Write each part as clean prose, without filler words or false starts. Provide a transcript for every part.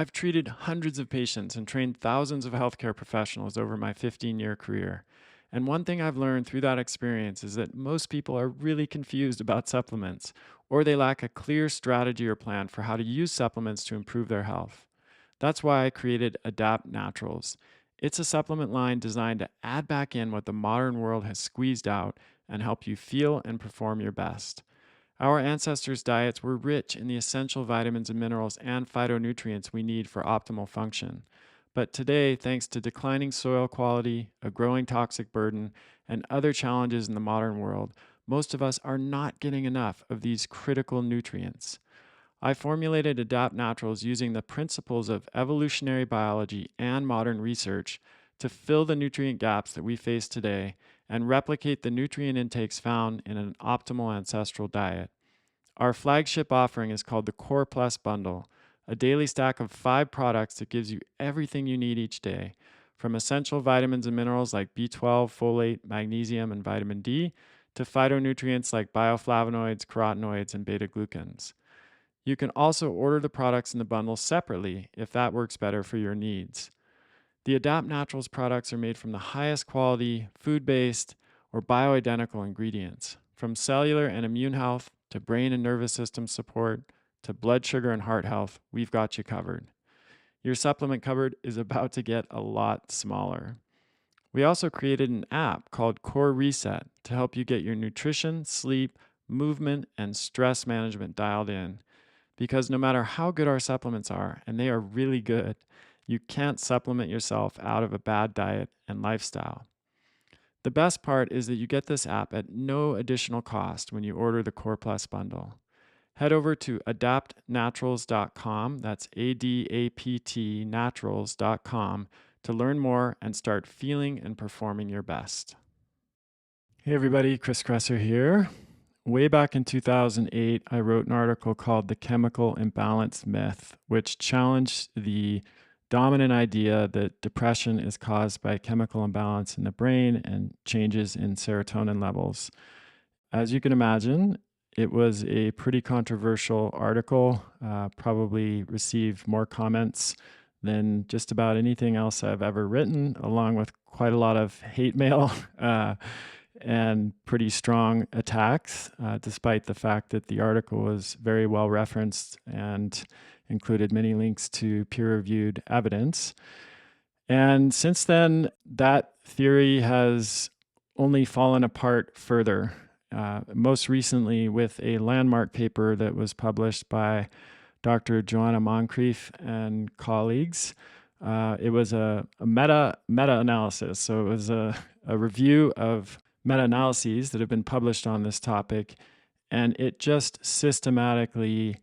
I've treated hundreds of patients and trained thousands of healthcare professionals over my 15-year career. And one thing I've learned through that experience is that most people are really confused about supplements, or they lack a clear strategy or plan for how to use supplements to improve their health. That's why I created Adapt Naturals. It's a supplement line designed to add back in what the modern world has squeezed out and help you feel and perform your best. Our ancestors' diets were rich in the essential vitamins and minerals and phytonutrients we need for optimal function. But today, thanks to declining soil quality, a growing toxic burden, and other challenges in the modern world, most of us are not getting enough of these critical nutrients. I formulated Adapt Naturals using the principles of evolutionary biology and modern research to fill the nutrient gaps that we face today and replicate the nutrient intakes found in an optimal ancestral diet. Our flagship offering is called the Core Plus Bundle, a daily stack of 5 products that gives you everything you need each day, from essential vitamins and minerals like B12, folate, magnesium, and vitamin D, to phytonutrients like bioflavonoids, carotenoids, and beta glucans. You can also order the products in the bundle separately if that works better for your needs. The Adapt Naturals products are made from the highest quality, food-based, or bioidentical ingredients. From cellular and immune health to brain and nervous system support to blood sugar and heart health, we've got you covered. Your supplement cupboard is about to get a lot smaller. We also created an app called Core Reset to help you get your nutrition, sleep, movement, and stress management dialed in. Because no matter how good our supplements are, and they are really good, you can't supplement yourself out of a bad diet and lifestyle. The best part is that you get this app at no additional cost when you order the Core Plus bundle. Head over to adaptnaturals.com, that's ADAPT naturals.com, to learn more and start feeling and performing your best. Hey everybody, Kresser here. Way back in 2008, I wrote an article called The Chemical Imbalance Myth, which challenged the dominant idea that depression is caused by chemical imbalance in the brain and changes in serotonin levels. As you can imagine, it was a pretty controversial article, probably received more comments than just about anything else I've ever written, along with quite a lot of hate mail and pretty strong attacks, despite the fact that the article was very well referenced and included many links to peer-reviewed evidence. And since then, that theory has only fallen apart further, most recently with a landmark paper that was published by Dr. Joanna Moncrieff and colleagues. It was a meta-analysis, so it was a review of meta-analyses that have been published on this topic, and it just systematically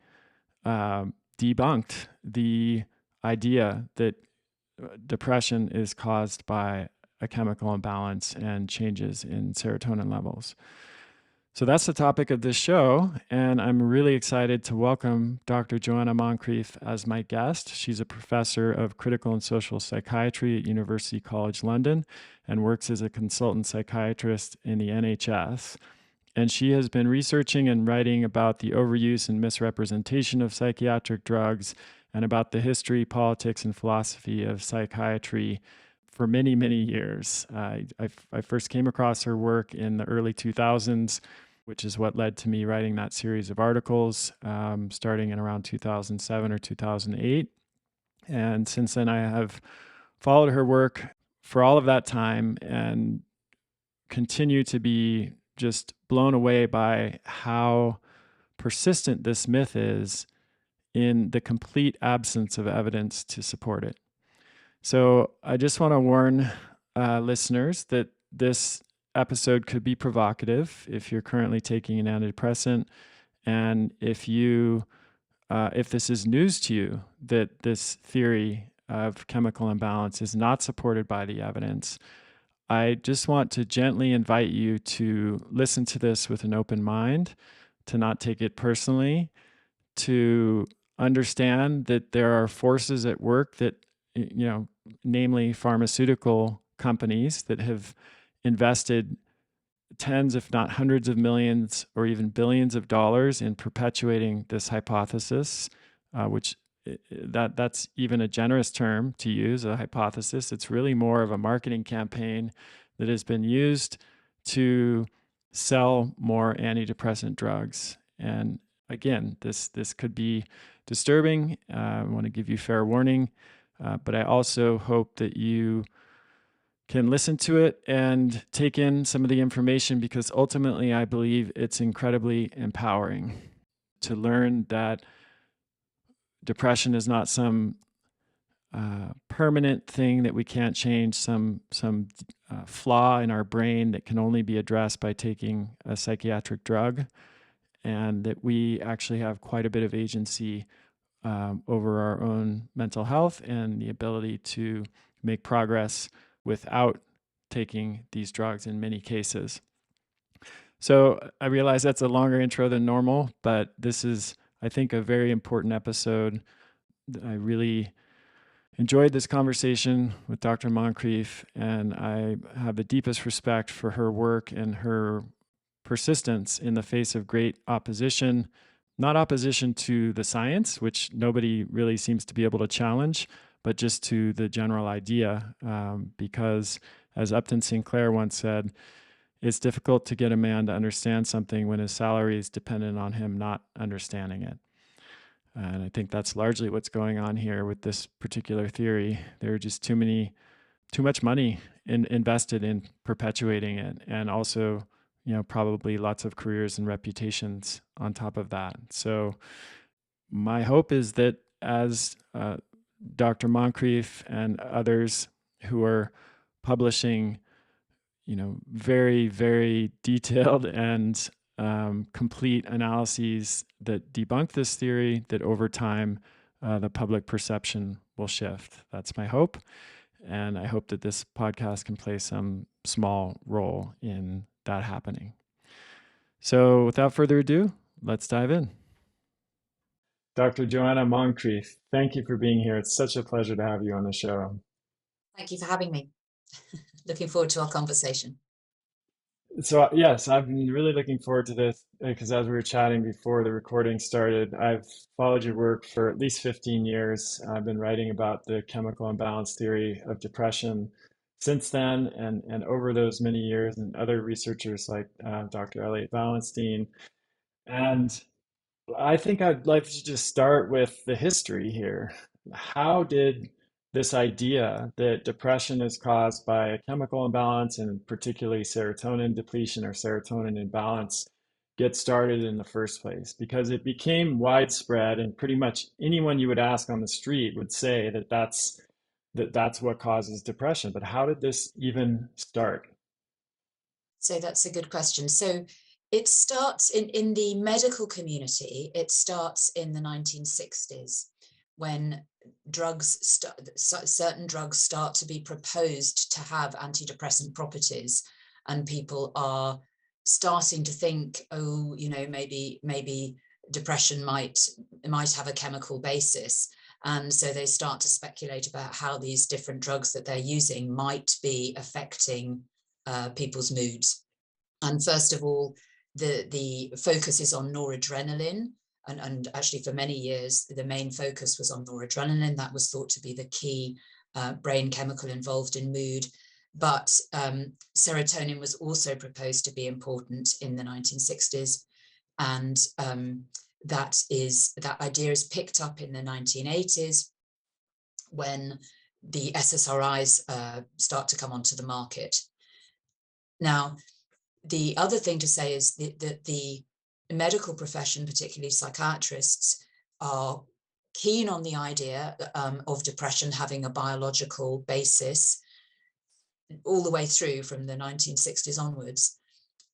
debunked the idea that depression is caused by a chemical imbalance and changes in serotonin levels. So that's the topic of this show, and I'm really excited to welcome Dr. Joanna Moncrieff as my guest. She's a professor of critical and social psychiatry at University College London and works as a consultant psychiatrist in the NHS. And she has been researching and writing about the overuse and misrepresentation of psychiatric drugs and about the history, politics, and philosophy of psychiatry for many, many years. I first came across her work in the early 2000s, which is what led to me writing that series of articles, starting in around 2007 or 2008. And since then, I have followed her work for all of that time and continue to be just blown away by how persistent this myth is in the complete absence of evidence to support it. So I just want to warn listeners that this episode could be provocative if you're currently taking an antidepressant, and if this is news to you, that this theory of chemical imbalance is not supported by the evidence. I just want to gently invite you to listen to this with an open mind, to not take it personally, to understand that there are forces at work that, namely pharmaceutical companies that have invested tens, if not hundreds of millions or even billions of dollars in perpetuating this hypothesis, which that's even a generous term to use, a hypothesis. It's really more of a marketing campaign that has been used to sell more antidepressant drugs. And again, this could be disturbing. I want to give you fair warning, but I also hope that you can listen to it and take in some of the information, because ultimately I believe it's incredibly empowering to learn that depression is not some permanent thing that we can't change, some flaw in our brain that can only be addressed by taking a psychiatric drug, and that we actually have quite a bit of agency over our own mental health and the ability to make progress without taking these drugs in many cases. So I realize that's a longer intro than normal, but this is, I think, a very important episode. I really enjoyed this conversation with Dr. Moncrieff, and I have the deepest respect for her work and her persistence in the face of great opposition, not opposition to the science, which nobody really seems to be able to challenge, but just to the general idea. Because, as Upton Sinclair once said, it's difficult to get a man to understand something when his salary is dependent on him not understanding it. And I think that's largely what's going on here with this particular theory. There are just too much money invested in perpetuating it, and also, probably lots of careers and reputations on top of that. So my hope is that as Dr. Moncrieff and others who are publishing, very, very detailed and complete analyses that debunk this theory, that over time the public perception will shift. That's my hope. And I hope that this podcast can play some small role in that happening. So without further ado, let's dive in. Dr. Joanna Moncrieff, thank you for being here. It's such a pleasure to have you on the show. Thank you for having me. Looking forward to our conversation. So yes, I've been really looking forward to this because as we were chatting before the recording started, I've followed your work for at least 15 years. I've been writing about the chemical imbalance theory of depression since then, and over those many years, and other researchers like Dr. Elliot Valenstein. And I think I'd like to just start with the history here. How did this idea that depression is caused by a chemical imbalance, and particularly serotonin depletion or serotonin imbalance, get started in the first place? Because it became widespread, and pretty much anyone you would ask on the street would say that that's what causes depression. But how did this even start? So that's a good question. So it starts in the medical community, it starts in the 1960s when certain drugs start to be proposed to have antidepressant properties, and people are starting to think, oh, maybe depression might have a chemical basis. And so they start to speculate about how these different drugs that they're using might be affecting people's moods. And first of all, the focus is on noradrenaline. And actually, for many years, the main focus was on noradrenaline. That was thought to be the key brain chemical involved in mood. But serotonin was also proposed to be important in the 1960s. And that idea is picked up in the 1980s when the SSRIs start to come onto the market. Now, the other thing to say is that the medical profession, particularly psychiatrists, are keen on the idea of depression having a biological basis all the way through from the 1960s onwards.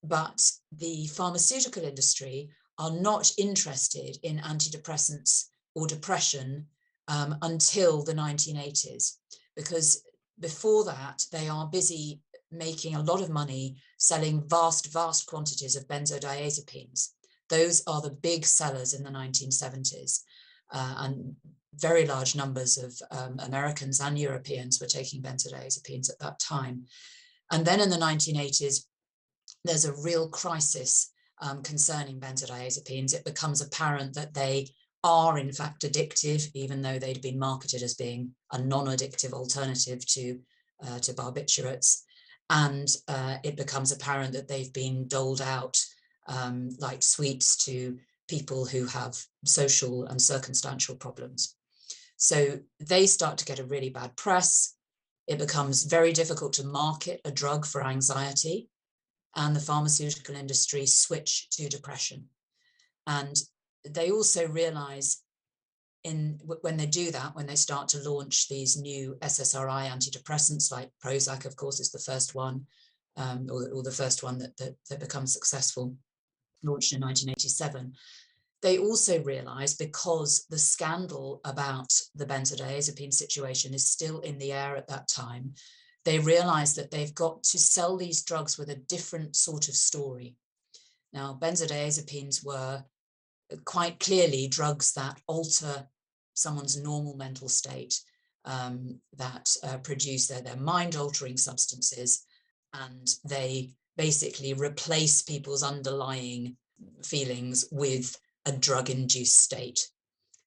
But the pharmaceutical industry are not interested in antidepressants or depression until the 1980s, because before that, they are busy making a lot of money selling vast quantities of benzodiazepines. Those are the big sellers in the 1970s. And very large numbers of Americans and Europeans were taking benzodiazepines at that time. And then in the 1980s, there's a real crisis concerning benzodiazepines. It becomes apparent that they are in fact addictive, even though they'd been marketed as being a non-addictive alternative to barbiturates. And it becomes apparent that they've been doled out like sweets to people who have social and circumstantial problems. So they start to get a really bad press. It becomes very difficult to market a drug for anxiety, and the pharmaceutical industry switch to depression. And they also realize when they do that, when they start to launch these new SSRI antidepressants, like Prozac, of course, is the first one, or the first one that becomes successful, launched in 1987. They also realize, because the scandal about the benzodiazepine situation is still in the air at that time, they realize that they've got to sell these drugs with a different sort of story. Now, benzodiazepines were quite clearly drugs that alter someone's normal mental state, that produce their mind-altering substances, and they basically replace people's underlying feelings with a drug-induced state.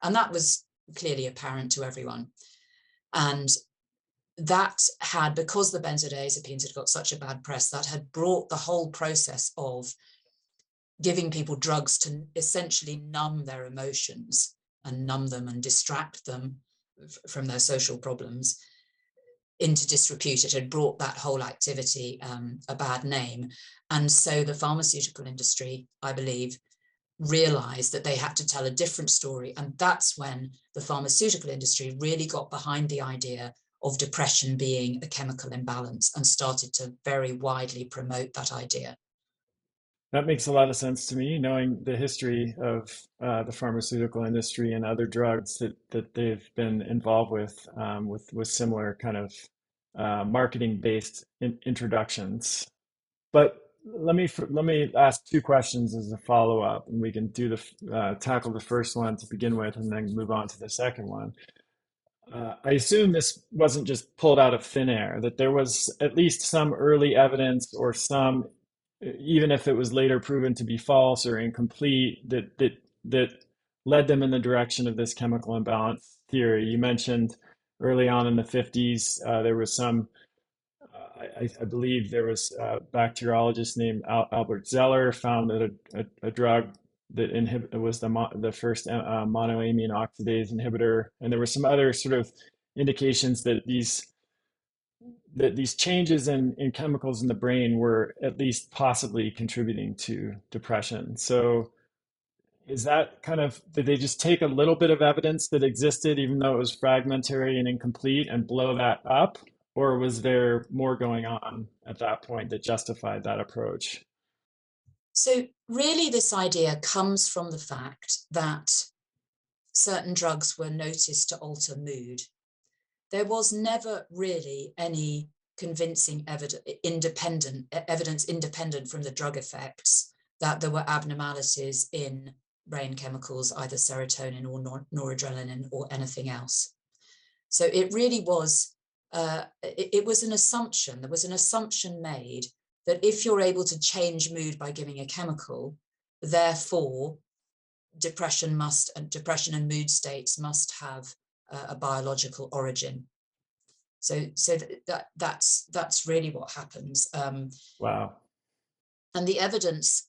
And that was clearly apparent to everyone. And that had, because the benzodiazepines had got such a bad press, that had brought the whole process of giving people drugs to essentially numb their emotions and numb them and distract them from their social problems into disrepute. It had brought that whole activity a bad name. And so the pharmaceutical industry, I believe, realized that they had to tell a different story. And that's when the pharmaceutical industry really got behind the idea of depression being a chemical imbalance and started to very widely promote that idea. That makes a lot of sense to me, knowing the history of the pharmaceutical industry and other drugs that they've been involved with similar kind of marketing-based introductions. But let me ask two questions as a follow-up, and we can do tackle the first one to begin with, and then move on to the second one. I assume this wasn't just pulled out of thin air, that there was at least some early evidence or some, even if it was later proven to be false or incomplete, that led them in the direction of this chemical imbalance theory. You mentioned early on in the 50s, there was some, I believe there was a bacteriologist named Albert Zeller found that a drug that was the first monoamine oxidase inhibitor, and there were some other sort of indications that these changes in chemicals in the brain were at least possibly contributing to depression. So is that kind of, did they just take a little bit of evidence that existed, even though it was fragmentary and incomplete, and blow that up? Or was there more going on at that point that justified that approach? So really this idea comes from the fact that certain drugs were noticed to alter mood. There was never really any convincing evidence independent from the drug effects that there were abnormalities in brain chemicals, either serotonin or noradrenaline or anything else. So it really was, it was an assumption. There was an assumption made that if you're able to change mood by giving a chemical, therefore depression and mood states must have a biological origin. So that's really what happens. Wow. And the evidence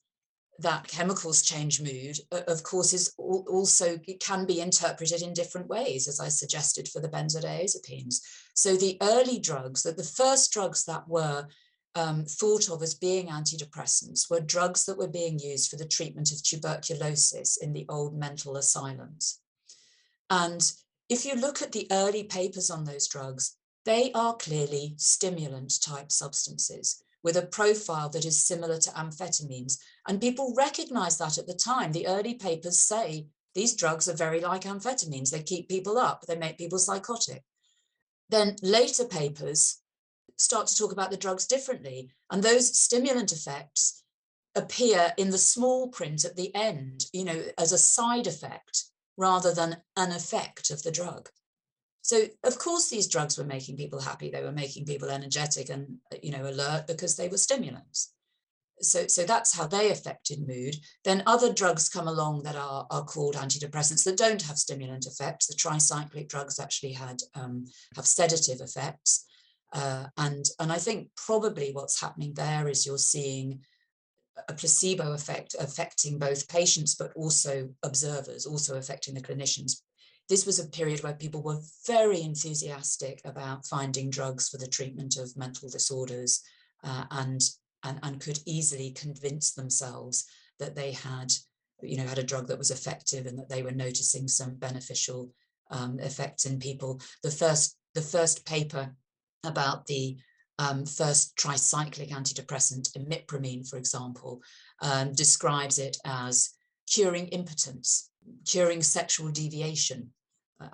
that chemicals change mood, of course, is also, it can be interpreted in different ways, as I suggested for the benzodiazepines. So the early drugs, the first drugs that were thought of as being antidepressants, were drugs that were being used for the treatment of tuberculosis in the old mental asylums. And if you look at the early papers on those drugs, they are clearly stimulant type substances with a profile that is similar to amphetamines. And people recognize that at the time. The early papers say these drugs are very like amphetamines. They keep people up, they make people psychotic. Then later papers start to talk about the drugs differently. And those stimulant effects appear in the small print at the end, as a side effect rather than an effect of the drug. So of course these drugs were making people happy. They were making people energetic and, alert, because they were stimulants. so that's how they affected mood. Then other drugs come along that are called antidepressants that don't have stimulant effects. The tricyclic drugs actually have sedative effects. And I think probably what's happening there is you're seeing a placebo effect affecting both patients, but also observers, also affecting the clinicians. This was a period where people were very enthusiastic about finding drugs for the treatment of mental disorders, and could easily convince themselves that they had, had a drug that was effective and that they were noticing some beneficial effects in people. The first paper about the first tricyclic antidepressant, imipramine, for example, describes it as curing impotence, curing sexual deviation,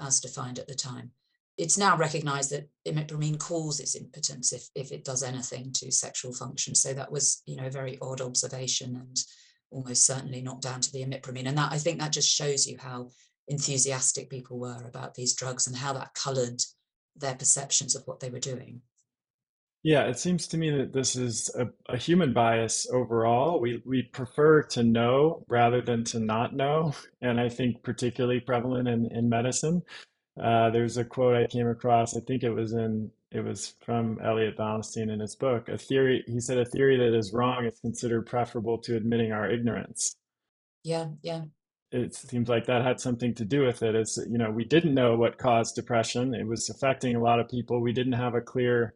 as defined at the time. It's now recognized that imipramine causes impotence if it does anything to sexual function. So that was, a very odd observation, and almost certainly not down to the imipramine. And that, I think that just shows you how enthusiastic people were about these drugs and how that colored their perceptions of what they were doing. Yeah, it seems to me that this is a human bias overall. We prefer to know rather than to not know, and I think particularly prevalent in medicine. There's a quote I came across. I think it was from Elliot Baumstein in his book. A theory, he said, a theory that is wrong is considered preferable to admitting our ignorance. Yeah, yeah. It seems like that had something to do with it. Is, we didn't know what caused depression. It was affecting a lot of people. We didn't have a clear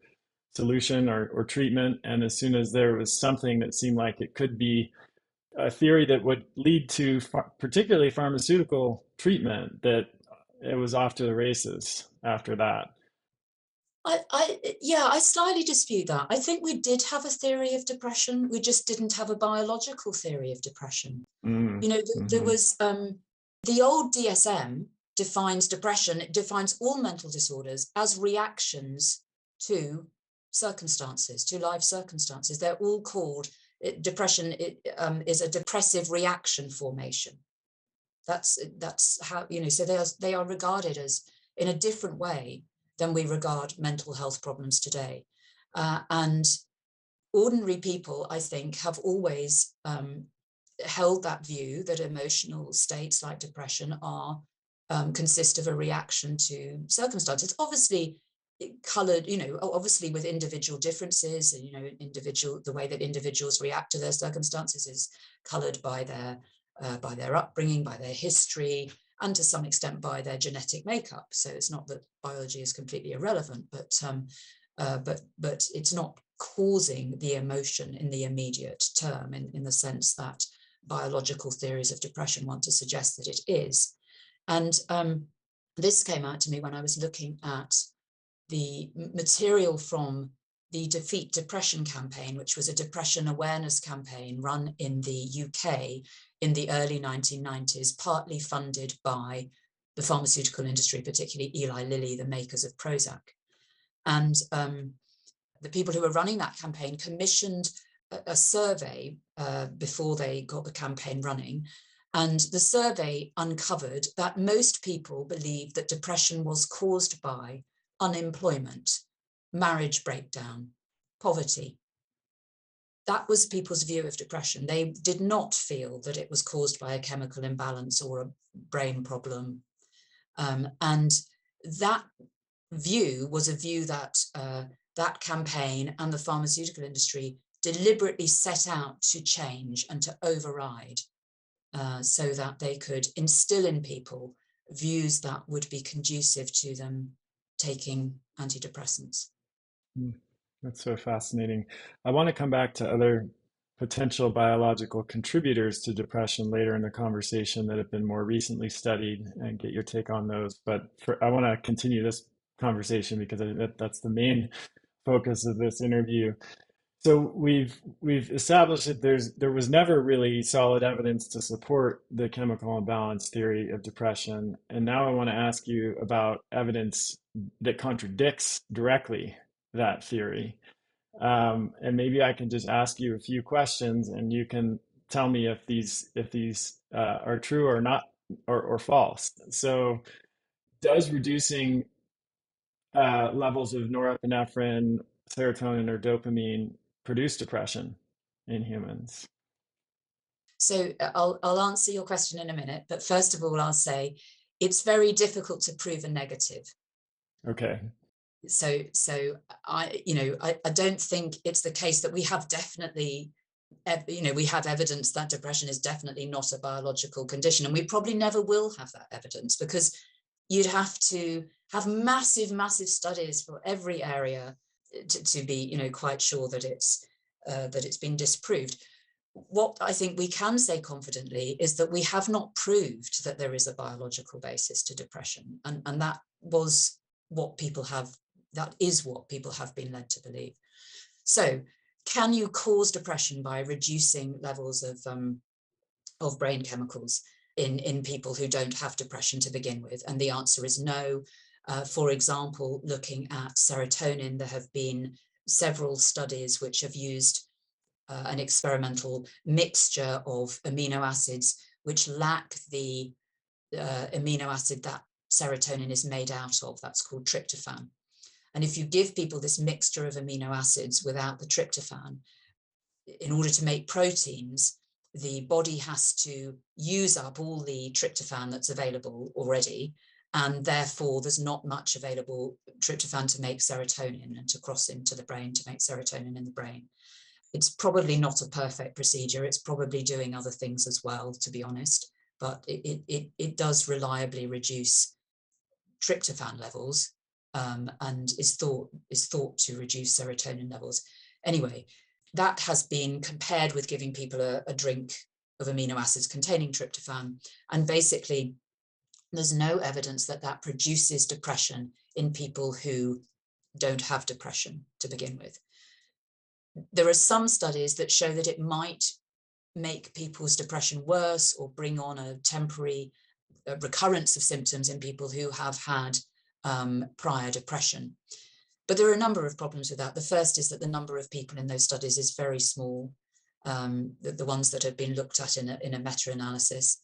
solution or treatment. And as soon as there was something that seemed like it could be a theory that would lead to particularly pharmaceutical treatment, that it was off to the races after that. Yeah, I slightly dispute that. I think we did have a theory of depression. We just didn't have a biological theory of depression. Mm, There hmm. was the old DSM defines depression, it defines all mental disorders as reactions to circumstances, to life circumstances. They're all called depression. Is a depressive reaction formation. That's how, so they are regarded as in a different way than we regard mental health problems today. And ordinary people, I think, have always held that view that emotional states like depression are consist of a reaction to circumstances. Obviously, colored, obviously with individual differences, and the way that individuals react to their circumstances is colored by their upbringing, by their history, and to some extent by their genetic makeup. So it's not that biology is completely irrelevant, but it's not causing the emotion in the immediate term, in the sense that biological theories of depression want to suggest that it is. And this came out to me when I was looking at the material from the Defeat Depression campaign, which was a depression awareness campaign run in the UK in the early 1990s, partly funded by the pharmaceutical industry, particularly Eli Lilly, the makers of Prozac. And the people who were running that campaign commissioned a survey before they got the campaign running. And the survey uncovered that most people believed that depression was caused by unemployment, marriage breakdown, poverty. That was people's view of depression. They did not feel that it was caused by a chemical imbalance or a brain problem. And that view was a view that that campaign and the pharmaceutical industry deliberately set out to change and to override, so that they could instill in people views that would be conducive to them taking antidepressants. Mm. That's so fascinating. I want to come back to other potential biological contributors to depression later in the conversation that have been more recently studied and get your take on those. But I want to continue this conversation because that's the main focus of this interview. So we've established that there was never really solid evidence to support the chemical imbalance theory of depression. And now I want to ask you about evidence that contradicts directly that theory. And maybe I can just ask you a few questions, and you can tell me if these are true or not, or false. So, does reducing levels of norepinephrine, serotonin, or dopamine produce depression in humans? So I'll answer your question in a minute, but first of all, I'll say it's very difficult to prove a negative. Okay. So I don't think it's the case that we have definitely, we have evidence that depression is definitely not a biological condition, and we probably never will have that evidence, because you'd have to have massive studies for every area to be quite sure that it's been disproved. What I think we can say confidently is that we have not proved that there is a biological basis to depression, and that is what people have been led to believe. So, can you cause depression by reducing levels of brain chemicals in people who don't have depression to begin with? And the answer is no. For example, looking at serotonin, there have been several studies which have used an experimental mixture of amino acids which lack the amino acid that serotonin is made out of. That's called tryptophan. And if you give people this mixture of amino acids without the tryptophan, in order to make proteins, the body has to use up all the tryptophan that's available already, and therefore there's not much available tryptophan to make serotonin and to cross into the brain to make serotonin in the brain. It's probably not a perfect procedure. It's probably doing other things as well, to be honest, but it does reliably reduce tryptophan levels, and is thought to reduce serotonin levels. Anyway, that has been compared with giving people a drink of amino acids containing tryptophan, and basically there's no evidence that that produces depression in people who don't have depression to begin with. There are some studies that show that it might make people's depression worse or bring on a temporary recurrence of symptoms in people who have had prior depression. But there are a number of problems with that. The first is that the number of people in those studies is very small, the ones that have been looked at in a meta-analysis.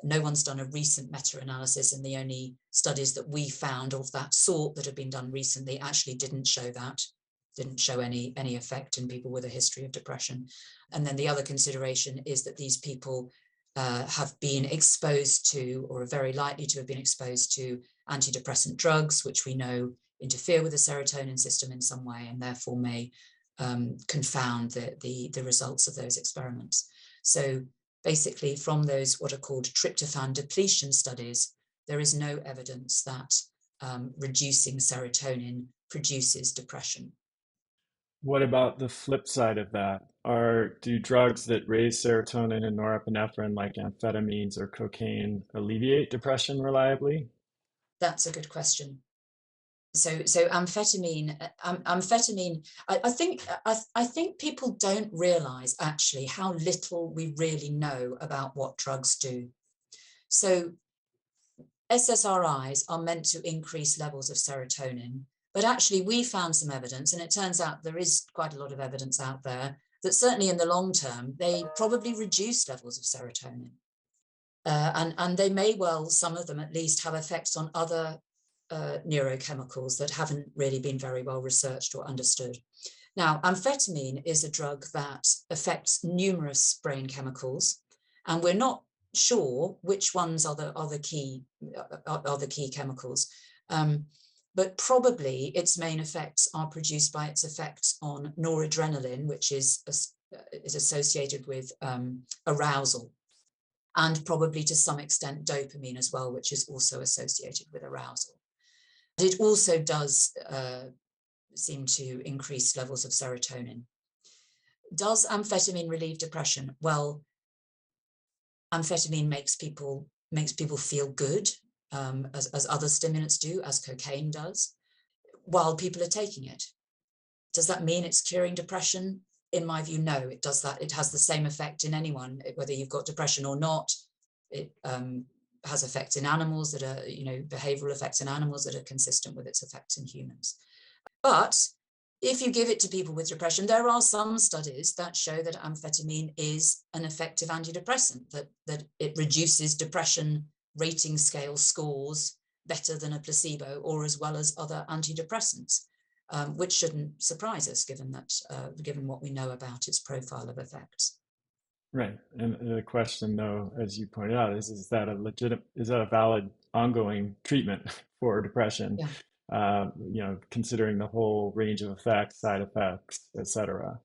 No one's done a recent meta-analysis, and the only studies that we found of that sort that have been done recently actually didn't show any effect in people with a history of depression. And then the other consideration is that these people have been exposed to, or are very likely to have been exposed to, antidepressant drugs, which we know interfere with the serotonin system in some way, and therefore may confound the results of those experiments. So basically, from those what are called tryptophan depletion studies, there is no evidence that reducing serotonin produces depression. What about the flip side of that? Do drugs that raise serotonin and norepinephrine, like amphetamines or cocaine, alleviate depression reliably? That's a good question. So amphetamine, I think people don't realize actually how little we really know about what drugs do. So SSRIs are meant to increase levels of serotonin, but actually we found some evidence, and it turns out there is quite a lot of evidence out there, that certainly in the long term, they probably reduce levels of serotonin. And they may well, some of them at least, have effects on other neurochemicals that haven't really been very well researched or understood. Now, amphetamine is a drug that affects numerous brain chemicals, and we're not sure which ones are the key chemicals. But probably its main effects are produced by its effects on noradrenaline, which is associated with arousal, and probably to some extent dopamine as well, which is also associated with arousal. It also does seem to increase levels of serotonin. Does amphetamine relieve depression? Well, amphetamine makes people feel good, as other stimulants do, as cocaine does, while people are taking it. Does that mean it's curing depression? In my view, no, it does that. It has the same effect in anyone, whether you've got depression or not. It has effects in animals that are, behavioral effects in animals that are consistent with its effects in humans. But if you give it to people with depression, there are some studies that show that amphetamine is an effective antidepressant, that it reduces depression rating scale scores better than a placebo, or as well as other antidepressants. which shouldn't surprise us given what we know about its profile of effects. Right. And the question, though, as you pointed out, is that a valid ongoing treatment for depression? Yeah. Considering the whole range of effects, side effects, etc.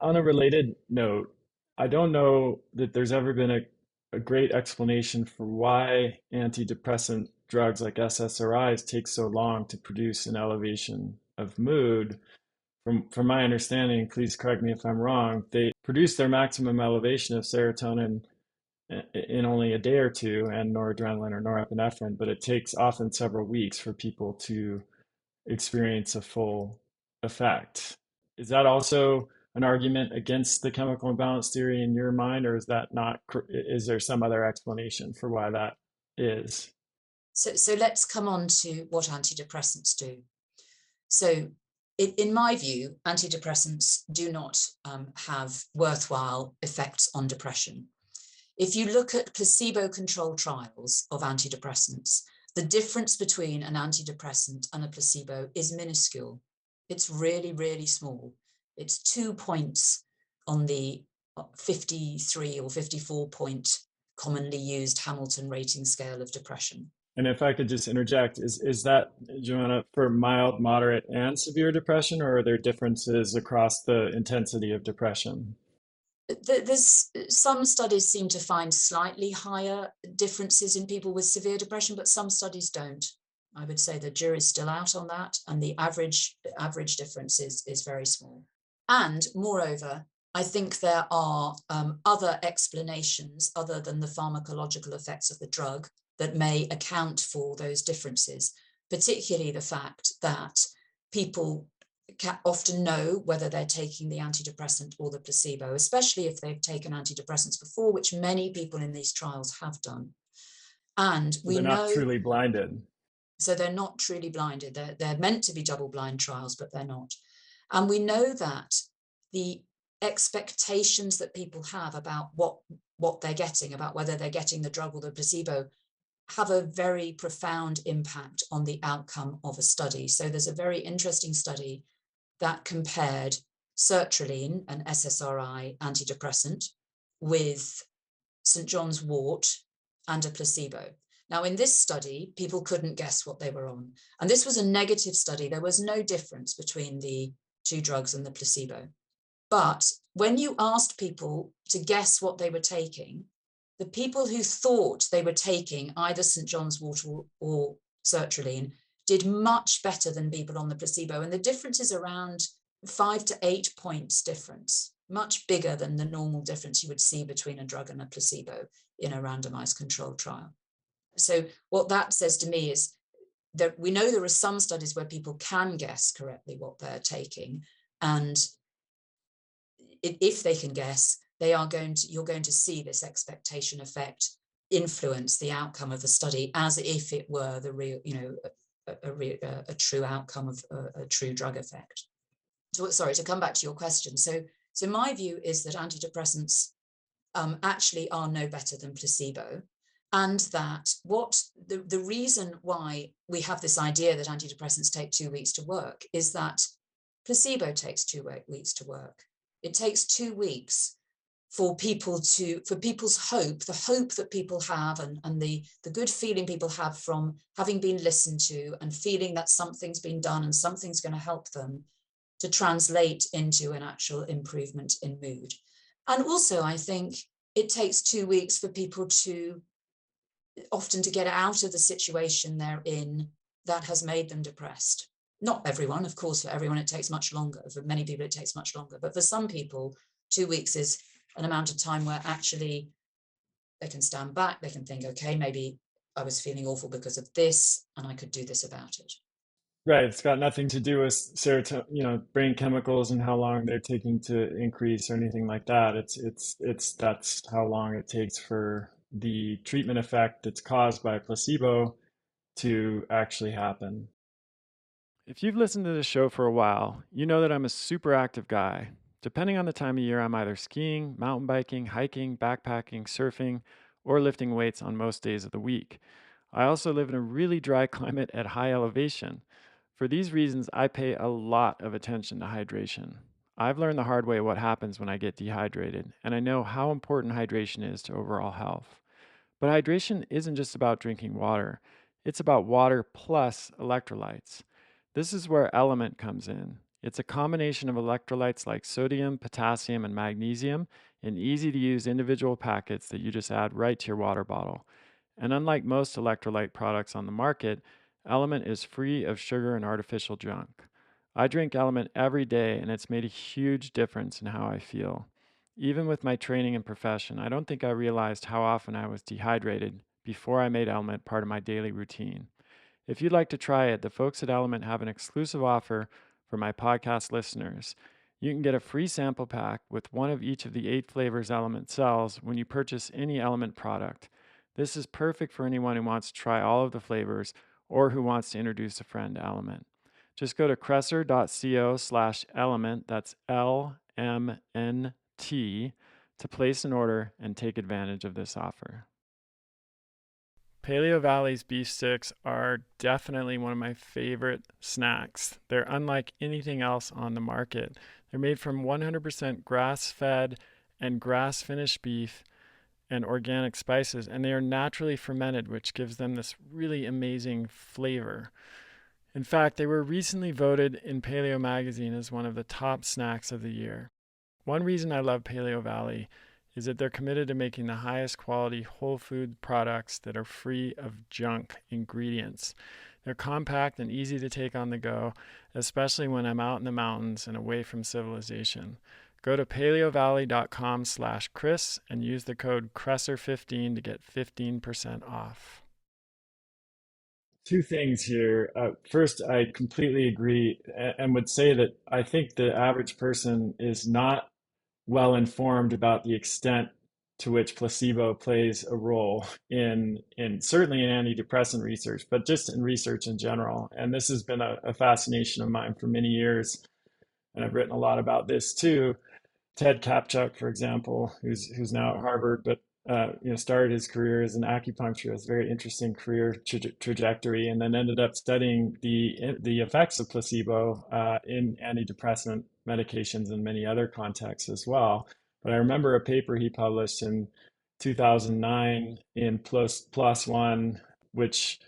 On a related note, I don't know that there's ever been a great explanation for why antidepressant drugs like SSRIs take so long to produce an elevation of mood. From my understanding, please correct me if I'm wrong, they produce their maximum elevation of serotonin in only a day or two, and noradrenaline or norepinephrine, but it takes often several weeks for people to experience a full effect. Is that also an argument against the chemical imbalance theory in your mind, or is that not, is there some other explanation for why that is? So let's come on to what antidepressants do. So in my view, antidepressants do not have worthwhile effects on depression. If you look at placebo-controlled trials of antidepressants, the difference between an antidepressant and a placebo is minuscule. It's really, really small. It's 2 points on the 53 or 54 point commonly used Hamilton rating scale of depression. And if I could just interject, is that, Joanna, for mild, moderate, and severe depression, or are there differences across the intensity of depression? There's some studies seem to find slightly higher differences in people with severe depression, but some studies don't. I would say the jury's still out on that, and the average difference is very small. And moreover, I think there are other explanations other than the pharmacological effects of the drug that may account for those differences, particularly the fact that people often know whether they're taking the antidepressant or the placebo, especially if they've taken antidepressants before, which many people in these trials have done. And So we they're not know, truly blinded. so they're not truly blinded. They're meant to be double-blind trials, but they're not. And we know that the expectations that people have about what they're getting, about whether they're getting the drug or the placebo, have a very profound impact on the outcome of a study. So there's a very interesting study that compared sertraline, an SSRI antidepressant, with St. John's wort and a placebo. Now, in this study, people couldn't guess what they were on. And this was a negative study. There was no difference between the two drugs and the placebo. But when you asked people to guess what they were taking, the people who thought they were taking either St. John's wort or sertraline did much better than people on the placebo. And the difference is around 5 to 8 points difference, much bigger than the normal difference you would see between a drug and a placebo in a randomized controlled trial. So what that says to me is that we know there are some studies where people can guess correctly what they're taking. And if they can guess, you're going to see this expectation effect influence the outcome of the study as if it were the real, a true outcome of a true drug effect. So, sorry, to come back to your question. So my view is that antidepressants actually are no better than placebo, and that the reason why we have this idea that antidepressants take 2 weeks to work is that placebo takes 2 weeks to work. It takes 2 weeks for people's hope, the hope that people have, and the good feeling people have from having been listened to and feeling that something's been done and something's going to help them, to translate into an actual improvement in mood. And also, I think it takes 2 weeks for people to often to get out of the situation they're in that has made them depressed. Not everyone, of course, for everyone it takes much longer. For many people it takes much longer, but for some people 2 weeks is an amount of time where actually they can stand back, they can think, okay, maybe I was feeling awful because of this and I could do this about it. Right. It's got nothing to do with serotonin, brain chemicals and how long they're taking to increase or anything like that. It's that's how long it takes for the treatment effect that's caused by a placebo to actually happen. If you've listened to this show for a while, you know that I'm a super active guy. Depending on the time of year, I'm either skiing, mountain biking, hiking, backpacking, surfing, or lifting weights on most days of the week. I also live in a really dry climate at high elevation. For these reasons, I pay a lot of attention to hydration. I've learned the hard way what happens when I get dehydrated, and I know how important hydration is to overall health. But hydration isn't just about drinking water, it's about water plus electrolytes. This is where Element comes in. It's a combination of electrolytes like sodium, potassium, and magnesium in easy to use individual packets that you just add right to your water bottle. And unlike most electrolyte products on the market, Element is free of sugar and artificial junk. I drink Element every day, and it's made a huge difference in how I feel. Even with my training and profession, I don't think I realized how often I was dehydrated before I made Element part of my daily routine. If you'd like to try it, the folks at Element have an exclusive offer for my podcast listeners. You can get a free sample pack with one of each of the 8 flavors Element sells when you purchase any Element product. This is perfect for anyone who wants to try all of the flavors or who wants to introduce a friend to Element. Just go to kresser.co/element, that's LMNT, to place an order and take advantage of this offer. Paleo Valley's beef sticks are definitely one of my favorite snacks. They're unlike anything else on the market. They're made from 100% grass fed and grass finished beef and organic spices, and they are naturally fermented, which gives them this really amazing flavor. In fact, they were recently voted in Paleo Magazine as one of the top snacks of the year. One reason I love Paleo Valley is that they're committed to making the highest quality whole food products that are free of junk ingredients. They're compact and easy to take on the go, especially when I'm out in the mountains and away from civilization. Go to paleovalley.com/Chris and use the code Kresser15 to get 15% off. Two things here. First, I completely agree and would say that I think the average person is not well informed about the extent to which placebo plays a role in certainly in antidepressant research, but just in research in general. And this has been a fascination of mine for many years, and I've written a lot about this too. Ted Kapchuk, for example, who's now at Harvard, but started his career as an acupuncturist, very interesting career trajectory, and then ended up studying the effects of placebo in antidepressant medications and many other contexts as well. But I remember a paper he published in 2009 in Plus One, which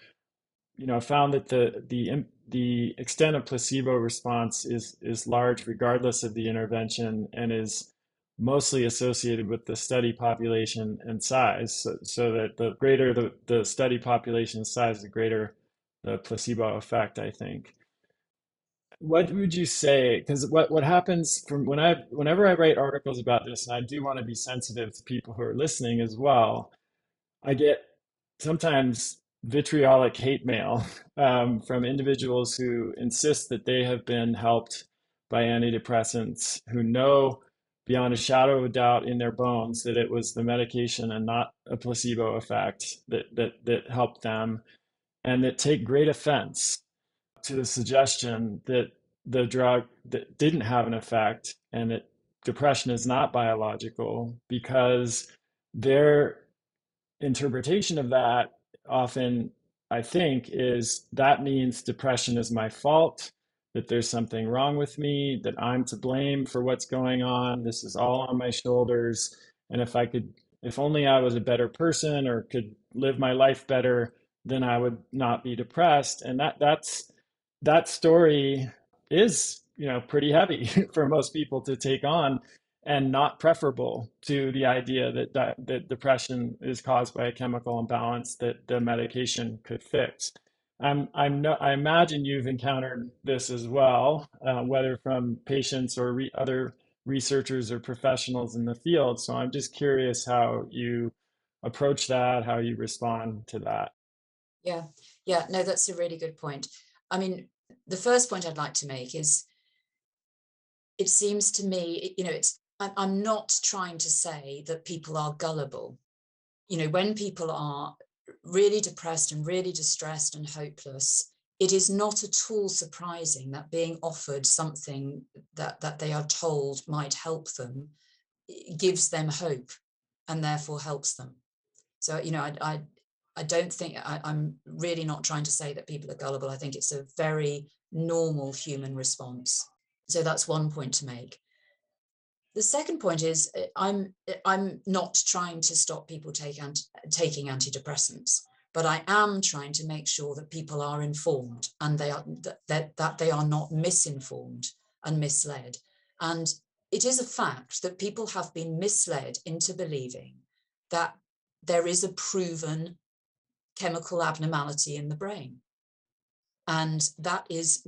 found that the extent of placebo response is large regardless of the intervention and is mostly associated with the study population and size. So that the greater the study population size, the greater the placebo effect, I think. What would you say? Because what happens from whenever I write articles about this, and I do want to be sensitive to people who are listening as well, I get sometimes vitriolic hate mail from individuals who insist that they have been helped by antidepressants, who know beyond a shadow of a doubt in their bones that it was the medication and not a placebo effect that helped them, and that take great offense to the suggestion that the drug that didn't have an effect and that depression is not biological because their interpretation of that often, I think, is that means depression is my fault, that there's something wrong with me, that I'm to blame for what's going on. This is all on my shoulders. And if only I was a better person or could live my life better, then I would not be depressed. And that story is, pretty heavy for most people to take on and not preferable to the idea that depression is caused by a chemical imbalance that the medication could fix. I imagine you've encountered this as well, whether from patients or other researchers or professionals in the field. So I'm just curious how you approach that, how you respond to that. Yeah, yeah, no, that's a really good point. I mean, the first point I'd like to make is it seems to me, I'm not trying to say that people are gullible. When people are really depressed and really distressed and hopeless, it is not at all surprising that being offered something that they are told might help them gives them hope and therefore helps them. So, I don't think I'm really not trying to say that people are gullible. I think it's a very normal human response. So that's one point to make. The second point is I'm not trying to stop people taking antidepressants, but I am trying to make sure that people are informed and that they are not misinformed and misled. And it is a fact that people have been misled into believing that there is a proven chemical abnormality in the brain. And that is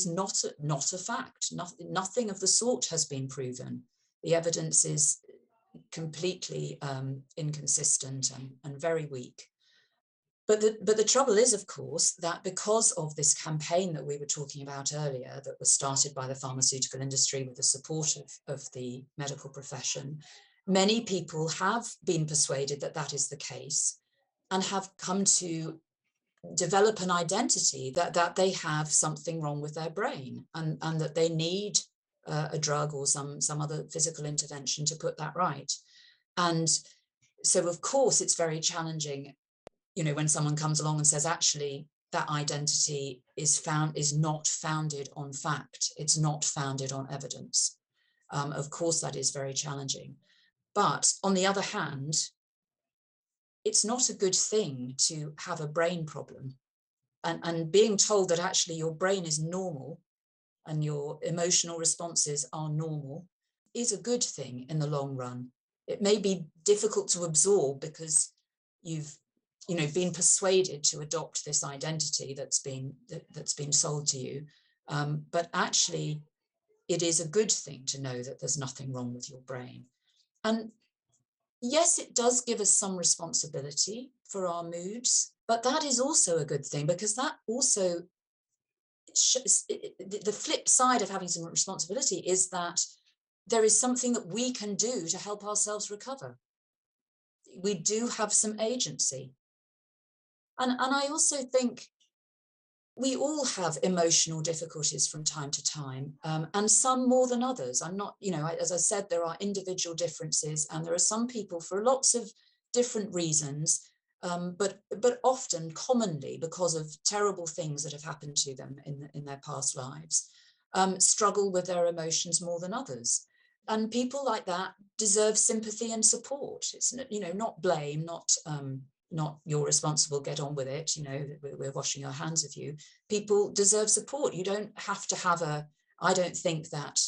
not a fact. Nothing of the sort has been proven. The evidence is completely inconsistent and very weak. But the trouble is, of course, that because of this campaign that we were talking about earlier, that was started by the pharmaceutical industry with the support of the medical profession, many people have been persuaded that that is the case and have come to develop an identity that they have something wrong with their brain and that they need a drug or some other physical intervention to put that right. And so, of course, it's very challenging, when someone comes along and says, actually, that identity is not founded on fact. It's not founded on evidence. Of course, that is very challenging. But on the other hand, it's not a good thing to have a brain problem. And being told that actually your brain is normal and your emotional responses are normal is a good thing in the long run. It may be difficult to absorb because you've been persuaded to adopt this identity that's been sold to you, but actually it is a good thing to know that there's nothing wrong with your brain. And yes, it does give us some responsibility for our moods, but that is also a good thing, because that also the flip side of having some responsibility is that there is something that we can do to help ourselves recover. We do have some agency. And I also think we all have emotional difficulties from time to time, and some more than others. I'm not, as I said, there are individual differences, and there are some people for lots of different reasons, but often commonly because of terrible things that have happened to them in their past lives, struggle with their emotions more than others. And people like that deserve sympathy and support. It's, not blame, not you're responsible, get on with it, we're washing our hands of you. People deserve support. You don't have to have I don't think that,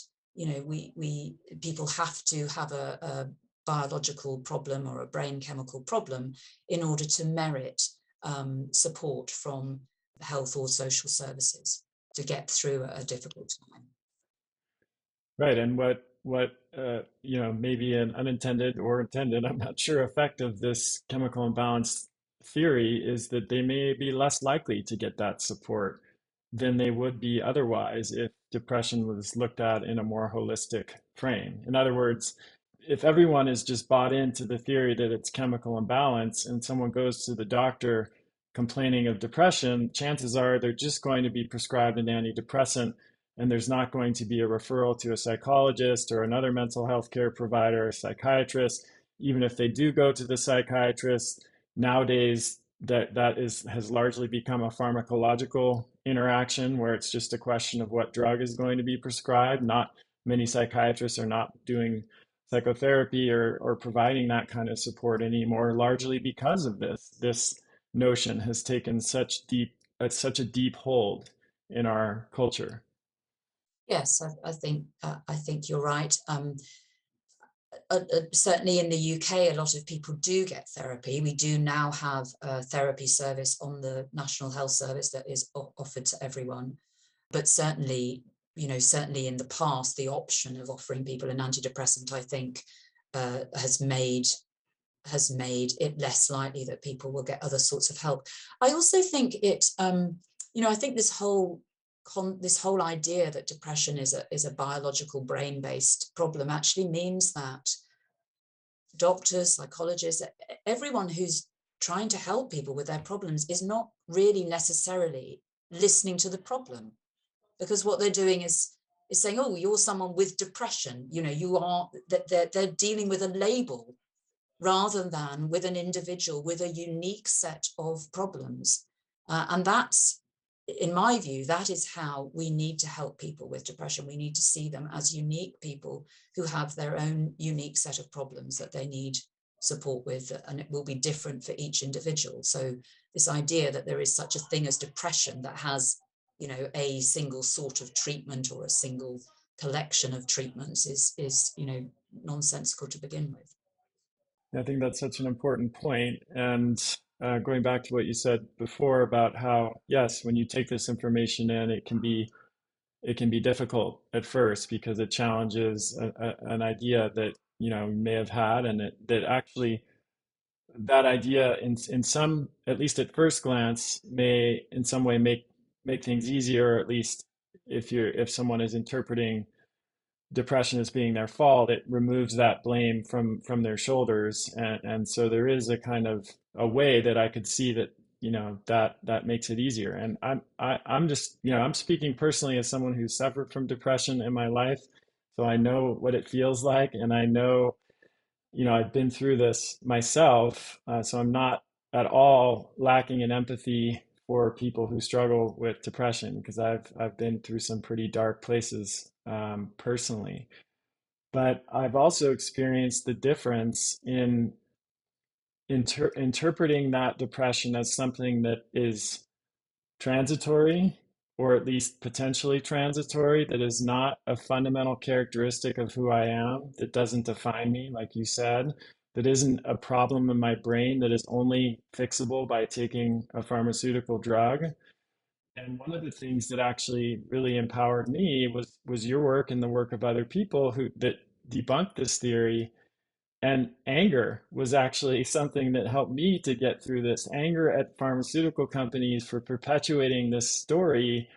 people have to have a biological problem or a brain chemical problem in order to merit support from health or social services to get through a difficult time. Right, and maybe an unintended or intended, I'm not sure, effect of this chemical imbalance theory is that they may be less likely to get that support than they would be otherwise if depression was looked at in a more holistic frame. In other words, if everyone is just bought into the theory that it's chemical imbalance and someone goes to the doctor complaining of depression, chances are they're just going to be prescribed an antidepressant, and there's not going to be a referral to a psychologist or another mental health care provider, a psychiatrist. Even if they do go to the psychiatrist, nowadays has largely become a pharmacological interaction where it's just a question of what drug is going to be prescribed. Not many psychiatrists are not doing psychotherapy or providing that kind of support anymore, largely because of this notion has taken such a deep hold in our culture. Yes, I think you're right. Certainly in the UK, a lot of people do get therapy. We do now have a therapy service on the National Health Service that is offered to everyone. But certainly in the past, the option of offering people an antidepressant, I think, has made it less likely that people will get other sorts of help. I also think I think this whole idea that depression is a biological brain-based problem actually means that doctors, psychologists, everyone who's trying to help people with their problems is not really necessarily listening to the problem, because what they're doing is saying, oh, you're someone with depression, you are, that they're dealing with a label rather than with an individual with a unique set of problems. And that's, in my view, that is how we need to help people with depression. We need to see them as unique people who have their own unique set of problems that they need support with, and it will be different for each individual. So this idea that there is such a thing as depression that has, a single sort of treatment or a single collection of treatments is nonsensical to begin with. I think that's such an important point. And going back to what you said before about how, yes, when you take this information in, it can be difficult at first because it challenges an idea that you may have had, and that actually that idea in some, at least at first glance, may in some way make things easier, or at least if someone is interpreting depression as being their fault, it removes that blame from their shoulders. And so there is a kind of a way that I could see that, that makes it easier. And I'm just, I'm speaking personally as someone who suffered from depression in my life. So I know what it feels like, and I know, I've been through this myself. So I'm not at all lacking in empathy for people who struggle with depression, because I've been through some pretty dark places, personally. But I've also experienced the difference in interpreting that depression as something that is transitory, or at least potentially transitory, that is not a fundamental characteristic of who I am, that doesn't define me, like you said, that isn't a problem in my brain that is only fixable by taking a pharmaceutical drug. And one of the things that actually really empowered me was your work and the work of other people who that debunked this theory. And anger was actually something that helped me to get through this. Anger at pharmaceutical companies for perpetuating this story,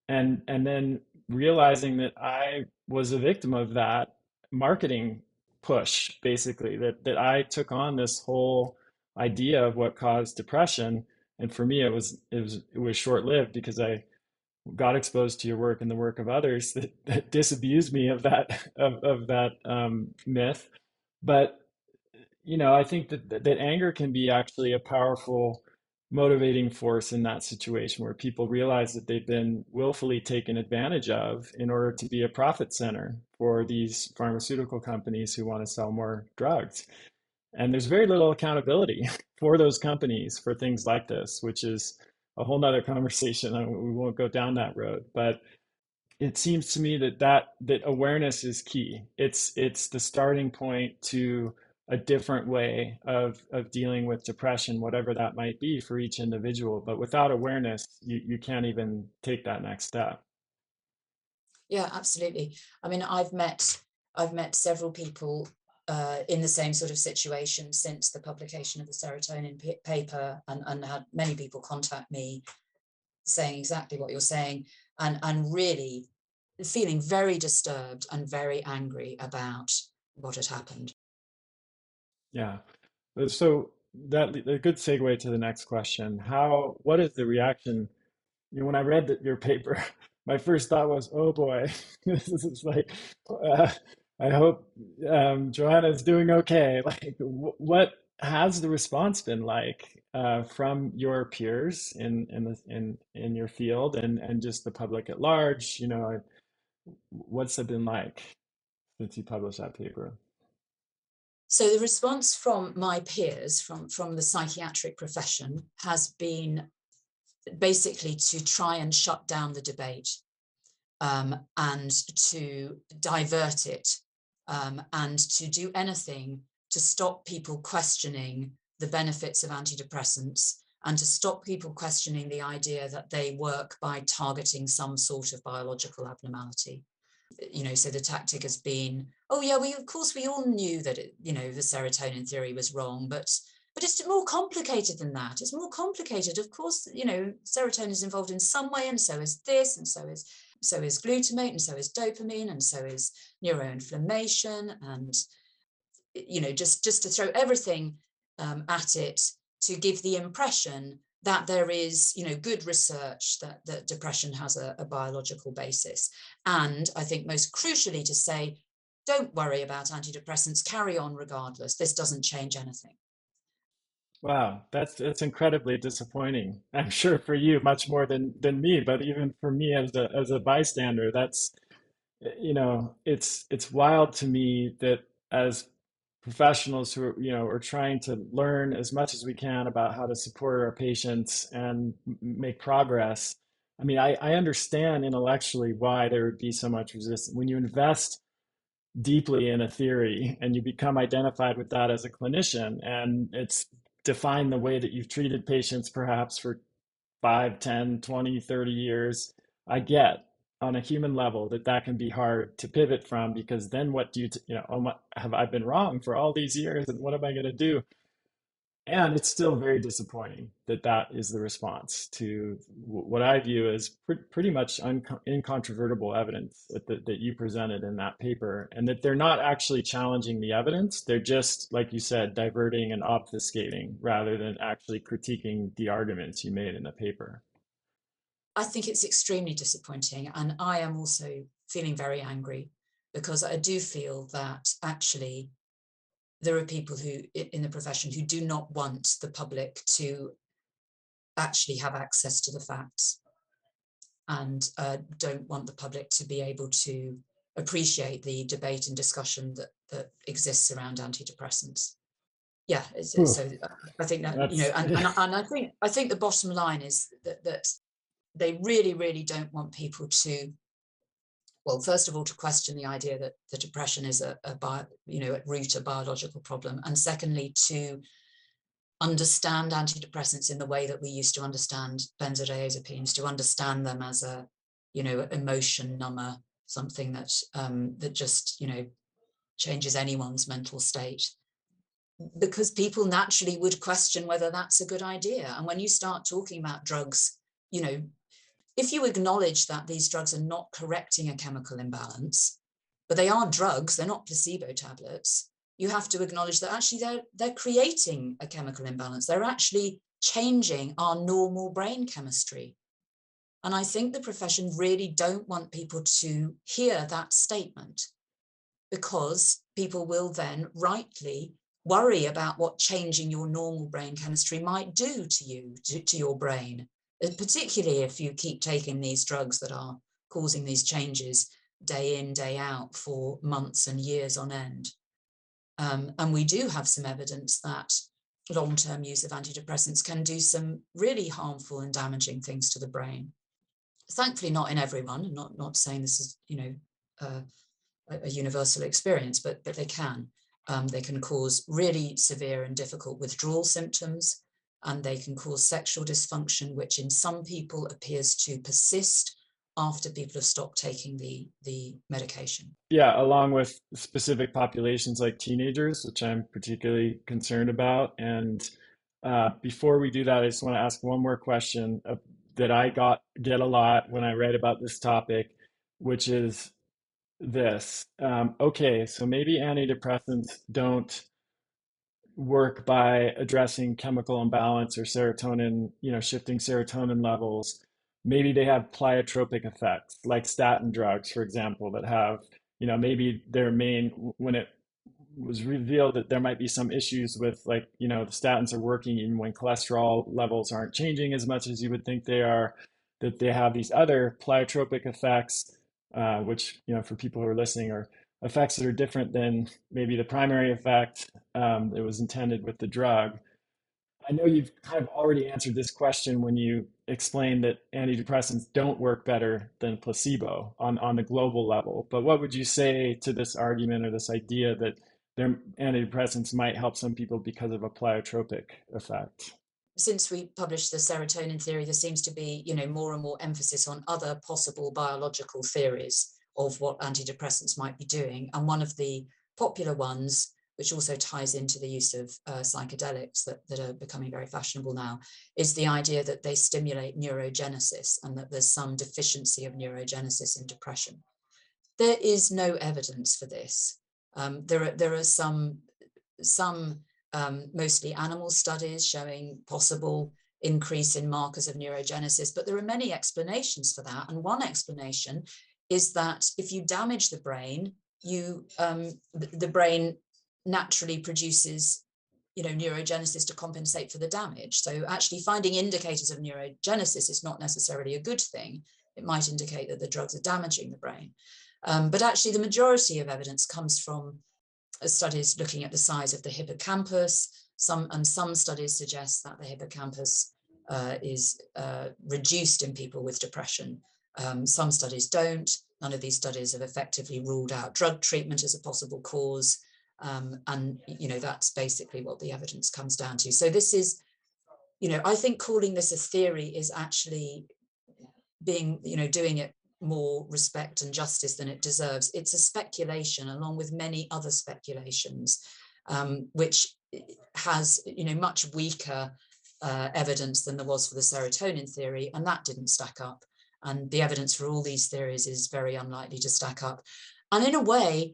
and then realizing that I was a victim of that marketing push, basically, that I took on this whole idea of what caused depression. And for me, it was short-lived, because I got exposed to your work and the work of others that disabused me of that myth. But I think that anger can be actually a powerful motivating force in that situation, where people realize that they've been willfully taken advantage of in order to be a profit center for these pharmaceutical companies who want to sell more drugs. And there's very little accountability for those companies for things like this, which is a whole nother conversation. We won't go down that road, but it seems to me that awareness is key. It's the starting point to a different way of dealing with depression, whatever that might be for each individual. But without awareness, you can't even take that next step. Yeah, absolutely. I mean, I've met several people in the same sort of situation since the publication of the serotonin paper, and had many people contact me saying exactly what you're saying, and really feeling very disturbed and very angry about what had happened. Yeah. So that a good segue to the next question. What is the reaction? When I read your paper, my first thought was, oh boy, this is like, uh, I hope Joanna's doing okay. Like, what has the response been like from your peers in your field, and just the public at large? What's it been like since you published that paper? So the response from my peers, from the psychiatric profession, has been basically to try and shut down the debate, and to divert it, and to do anything to stop people questioning the benefits of antidepressants, and to stop people questioning the idea that they work by targeting some sort of biological abnormality. So the tactic has been, oh yeah, of course we all knew that the serotonin theory was wrong, but it's more complicated than that. It's more complicated. Of course, serotonin is involved in some way, and so is this, and so is glutamate, and so is dopamine, and so is neuroinflammation, and just to throw everything at it, to give the impression that there is good research that depression has a biological basis. And I think most crucially to say, don't worry about antidepressants, carry on regardless. This doesn't change anything. Wow, that's incredibly disappointing. I'm sure for you much more than me, but even for me as a bystander, that's it's wild to me that as professionals who are trying to learn as much as we can about how to support our patients and make progress. I mean, I understand intellectually why there would be so much resistance when you invest deeply in a theory and you become identified with that as a clinician, and it's defined the way that you've treated patients perhaps for 5, 10, 20, 30 years. I get on a human level that that can be hard to pivot from, because then what do oh my, have I been wrong for all these years and what am I going to do? And it's still very disappointing that that is the response to what I view as pretty much incontrovertible evidence that you presented in that paper, and that they're not actually challenging the evidence. They're just, like you said, diverting and obfuscating rather than actually critiquing the arguments you made in the paper. I think it's extremely disappointing. And I am also feeling very angry because I do feel that actually there are people who in the profession who do not want the public to actually have access to the facts, and don't want the public to be able to appreciate the debate and discussion that exists around antidepressants. Yeah, Oof, so I think that, that's and I think the bottom line is that they really, really don't want people to, well, first of all, to question the idea that the depression is at root a biological problem, and secondly, to understand antidepressants in the way that we used to understand benzodiazepines, to understand them as a, emotion number, something that just, changes anyone's mental state. Because people naturally would question whether that's a good idea. And when you start talking about drugs, you know, if you acknowledge that these drugs are not correcting a chemical imbalance, but they are drugs, they're not placebo tablets, you have to acknowledge that actually they're creating a chemical imbalance. They're actually changing our normal brain chemistry. And I think the profession really don't want people to hear that statement, because people will then rightly worry about what changing your normal brain chemistry might do to you, to your brain, particularly if you keep taking these drugs that are causing these changes day in, day out for months and years on end. And we do have some evidence that long-term use of antidepressants can do some really harmful and damaging things to the brain. Thankfully, not in everyone. I'm not saying this is, a universal experience, but they can. They can cause really severe and difficult withdrawal symptoms, and they can cause sexual dysfunction, which in some people appears to persist after people have stopped taking the medication. Yeah, along with specific populations like teenagers, which I'm particularly concerned about. And before we do that, I just want to ask one more question that I get a lot when I write about this topic, which is this. Okay, so maybe antidepressants don't work by addressing chemical imbalance or serotonin, shifting serotonin levels. Maybe they have pleiotropic effects, like statin drugs, for example, that have, maybe their main, when it was revealed that there might be some issues with, like, the statins are working even when cholesterol levels aren't changing as much as you would think they are, that they have these other pleiotropic effects, which, for people who are listening, are effects that are different than maybe the primary effect that was intended with the drug. I know you've kind of already answered this question when you explained that antidepressants don't work better than placebo on the global level. But what would you say to this argument or this idea that their antidepressants might help some people because of a pleiotropic effect? Since we published the serotonin theory, there seems to be, more and more emphasis on other possible biological theories of what antidepressants might be doing. And one of the popular ones, which also ties into the use of psychedelics that are becoming very fashionable now, is the idea that they stimulate neurogenesis and that there's some deficiency of neurogenesis in depression. There is no evidence for this. There are some mostly animal studies showing possible increase in markers of neurogenesis, but there are many explanations for that. And one explanation is that if you damage the brain, the brain naturally produces neurogenesis to compensate for the damage. So actually finding indicators of neurogenesis is not necessarily a good thing. It might indicate that the drugs are damaging the brain. But actually the majority of evidence comes from studies looking at the size of the hippocampus. Some studies suggest that the hippocampus is reduced in people with depression. Some studies don't. None of these studies have effectively ruled out drug treatment as a possible cause. And that's basically what the evidence comes down to. So this is, I think calling this a theory is actually doing it more respect and justice than it deserves. It's a speculation, along with many other speculations, which has much weaker evidence than there was for the serotonin theory, and that didn't stack up. And the evidence for all these theories is very unlikely to stack up. And in a way,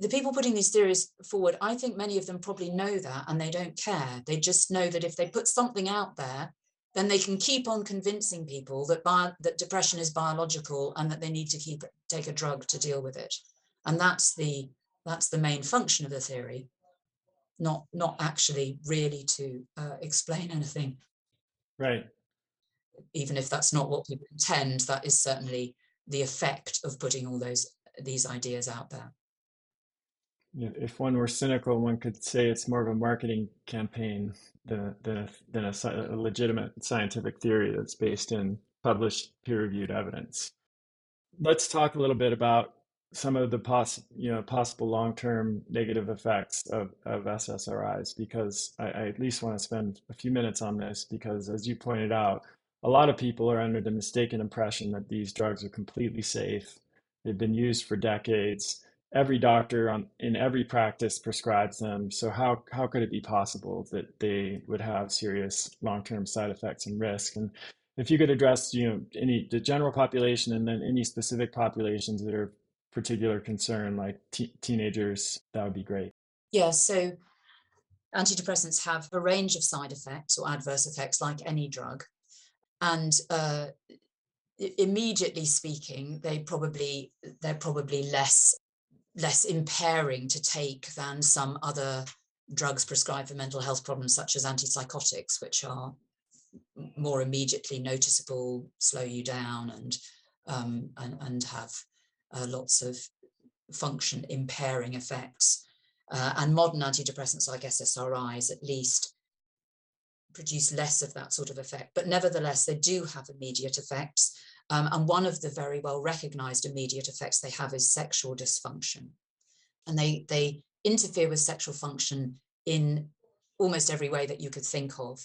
the people putting these theories forward, I think many of them probably know that, and they don't care. They just know that if they put something out there, then they can keep on convincing people that depression is biological and that they need to take a drug to deal with it. And that's the main function of the theory, not actually really to explain anything. Right. Even if that's not what people intend, that is certainly the effect of putting all these ideas out there. If one were cynical, one could say it's more of a marketing campaign than a legitimate scientific theory that's based in published peer-reviewed evidence. Let's talk a little bit about some of the possible long-term negative effects of SSRIs, because I at least want to spend a few minutes on this, because as you pointed out, a lot of people are under the mistaken impression that these drugs are completely safe. They've been used for decades. Every doctor in every practice prescribes them. So how could it be possible that they would have serious long-term side effects and risk? And if you could address, the general population and then any specific populations that are of particular concern, like teenagers, that would be great. Yeah, so antidepressants have a range of side effects or adverse effects like any drug. And immediately speaking, they're probably less impairing to take than some other drugs prescribed for mental health problems, such as antipsychotics, which are more immediately noticeable, slow you down, and have lots of function impairing effects. And modern antidepressants like SSRIs at least produce less of that sort of effect, but nevertheless they do have immediate effects. And one of the very well recognized immediate effects they have is sexual dysfunction. And they interfere with sexual function in almost every way that you could think of.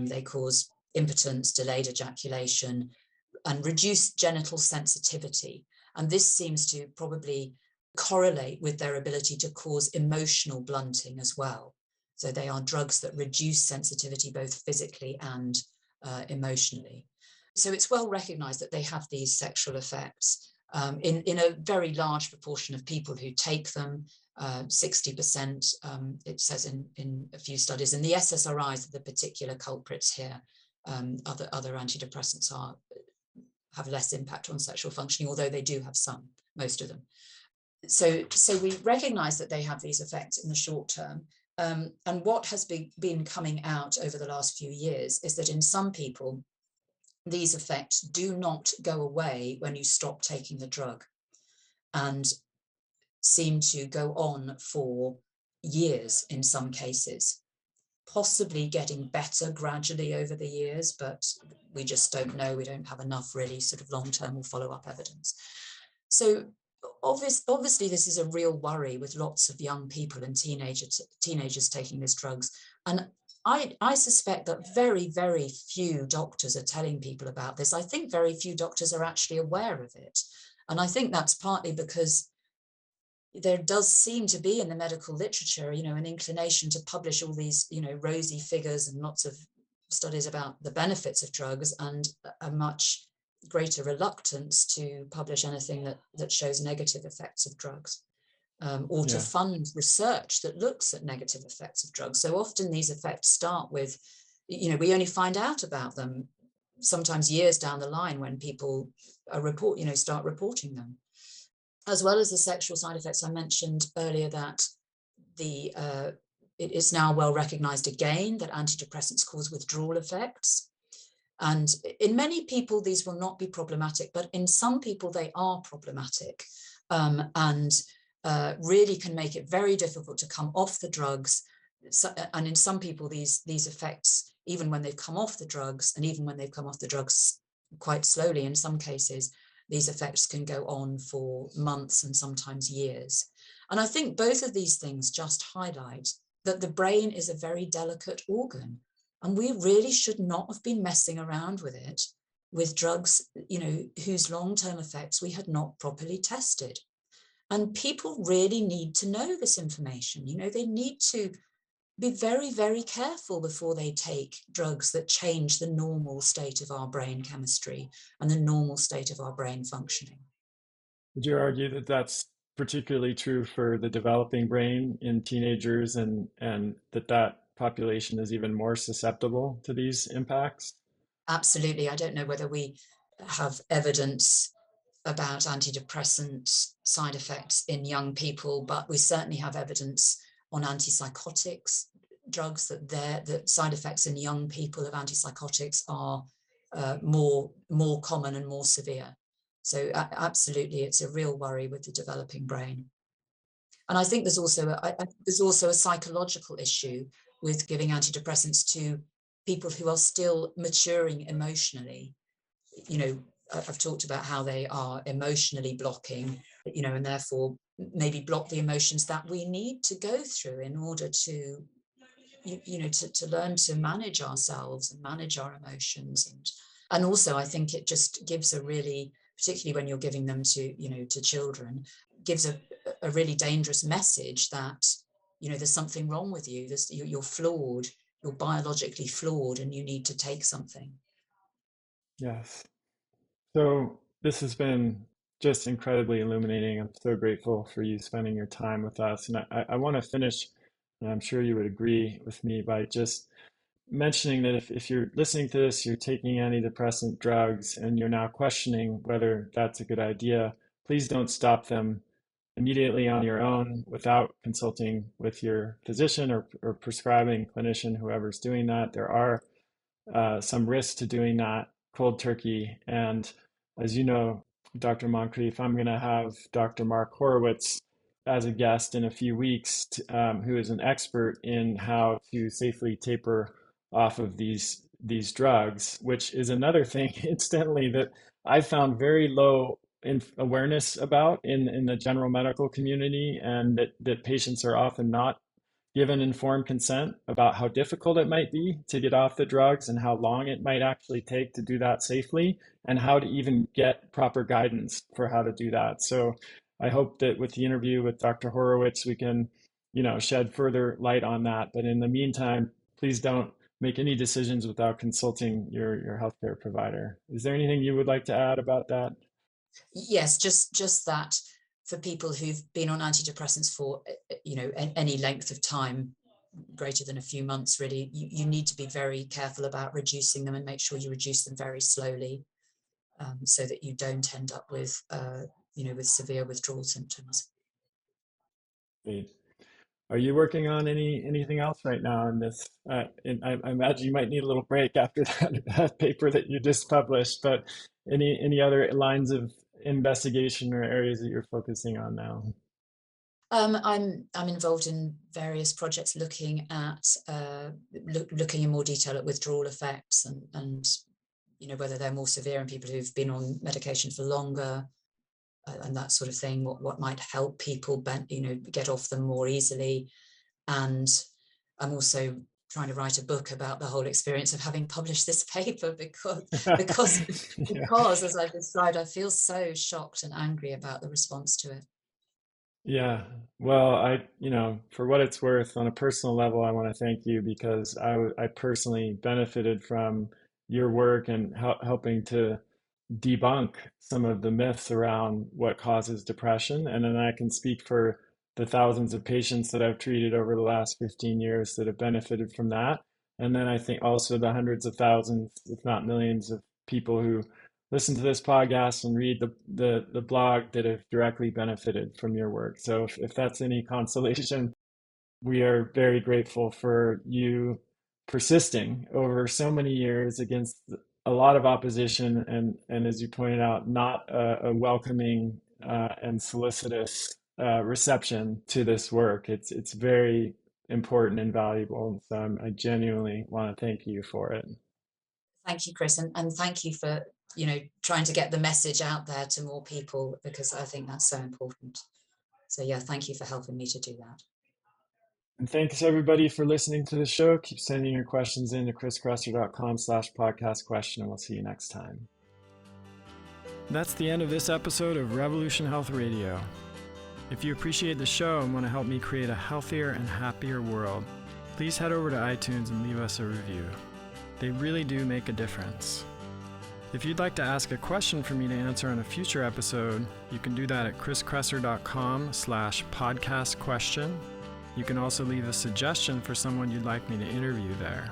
They cause impotence, delayed ejaculation, and reduced genital sensitivity. And this seems to probably correlate with their ability to cause emotional blunting as well. So they are drugs that reduce sensitivity both physically and emotionally. So it's well recognized that they have these sexual effects in a very large proportion of people who take them. 60%, it says in a few studies, and the SSRIs are the particular culprits here. Other antidepressants have less impact on sexual functioning, although they do have some, most of them. So we recognize that they have these effects in the short term. And what has been coming out over the last few years is that in some people, these effects do not go away when you stop taking the drug, and seem to go on for years in some cases, possibly getting better gradually over the years, but we just don't know. We don't have enough really sort of long-term or follow-up evidence. So obviously this is a real worry with lots of young people and teenagers taking these drugs. And I suspect that very, very few doctors are telling people about this. I think very few doctors are actually aware of it. And I think that's partly because there does seem to be in the medical literature, an inclination to publish all these, rosy figures and lots of studies about the benefits of drugs, and a much greater reluctance to publish anything that shows negative effects of drugs, or to fund research that looks at negative effects of drugs. So often these effects start with, we only find out about them sometimes years down the line when people start reporting them. as well as the sexual side effects. I mentioned earlier that the it is now well recognized again that antidepressants cause withdrawal effects. And in many people, these will not be problematic, but in some people, they are problematic, and really can make it very difficult to come off the drugs. So, and in some people, these effects, even when they've come off the drugs, and even when they've come off the drugs quite slowly, in some cases, these effects can go on for months and sometimes years. And I think both of these things just highlight that the brain is a very delicate organ, and we really should not have been messing around with it with drugs, whose long-term effects we had not properly tested. And people really need to know this information. They need to be very, very careful before they take drugs that change the normal state of our brain chemistry and the normal state of our brain functioning. Would you argue that that's particularly true for the developing brain in teenagers and that population is even more susceptible to these impacts? Absolutely. I don't know whether we have evidence about antidepressant side effects in young people, but we certainly have evidence on antipsychotics drugs that the side effects in young people of antipsychotics are more common and more severe. So absolutely, it's a real worry with the developing brain. And I think there's also a psychological issue with giving antidepressants to people who are still maturing emotionally. you know, I've talked about how they are emotionally blocking, and therefore maybe block the emotions that we need to go through in order to, to learn to manage ourselves and manage our emotions. And also, I think it just gives a really, particularly when you're giving them to children, gives a really dangerous message that, there's something wrong with you. You're flawed, you're biologically flawed, and you need to take something. Yes. So this has been just incredibly illuminating. I'm so grateful for you spending your time with us. And I want to finish, and I'm sure you would agree with me, by just mentioning that if you're listening to this, you're taking antidepressant drugs, and you're now questioning whether that's a good idea, please don't stop them immediately on your own without consulting with your physician or prescribing clinician, whoever's doing that. There are some risks to doing that cold turkey. And as you know, Dr. Moncrieff, I'm going to have Dr. Mark Horowitz as a guest in a few weeks, who is an expert in how to safely taper off of these drugs, which is another thing, incidentally, that I found very low in awareness about in the general medical community, and that patients are often not given informed consent about how difficult it might be to get off the drugs and how long it might actually take to do that safely, and how to even get proper guidance for how to do that. So I hope that with the interview with Dr. Horowitz, we can, shed further light on that. But in the meantime, please don't make any decisions without consulting your healthcare provider. Is there anything you would like to add about that? Yes, just that for people who've been on antidepressants for any length of time, greater than a few months, really, you need to be very careful about reducing them and make sure you reduce them very slowly, so that you don't end up with with severe withdrawal symptoms. Great. Are you working on anything else right now in this? And I imagine you might need a little break after that paper that you just published, but any other lines of investigation or areas that you're focusing on now? I'm involved in various projects looking at looking in more detail at withdrawal effects, and whether they're more severe in people who've been on medication for longer, and that sort of thing. What might help people get off them more easily. And I'm also trying to write a book about the whole experience of having published this paper, because Yeah. as I've described, I feel so shocked and angry about the response to it. Yeah. Well, for what it's worth, on a personal level, I want to thank you because I personally benefited from your work and helping to debunk some of the myths around what causes depression. And then I can speak for the thousands of patients that I've treated over the last 15 years that have benefited from that. And then I think also the hundreds of thousands, if not millions, of people who listen to this podcast and read the blog that have directly benefited from your work. So if that's any consolation, we are very grateful for you persisting over so many years against a lot of opposition and as you pointed out, not a welcoming and solicitous reception to this work. It's very important and valuable, and so I genuinely want to thank you for it. Thank you, Chris, and thank you for trying to get the message out there to more people, because I think that's so important. So yeah, thank you for helping me to do that. And thanks everybody for listening to the show. Keep sending your questions in to chriskresser.com/podcast question, and we'll see you next time. That's the end of this episode of Revolution Health Radio. If you appreciate the show and want to help me create a healthier and happier world, please head over to iTunes and leave us a review. They really do make a difference. If you'd like to ask a question for me to answer on a future episode, you can do that at chriskresser.com/podcast question. You can also leave a suggestion for someone you'd like me to interview there.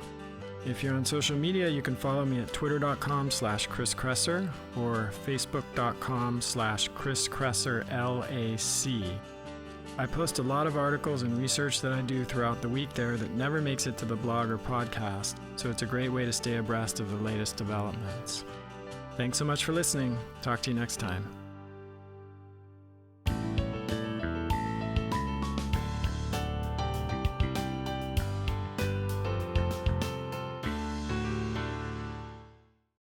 If you're on social media, you can follow me at twitter.com/chriskresser or facebook.com/chriskresserlac. I post a lot of articles and research that I do throughout the week there that never makes it to the blog or podcast, so it's a great way to stay abreast of the latest developments. Thanks so much for listening. Talk to you next time.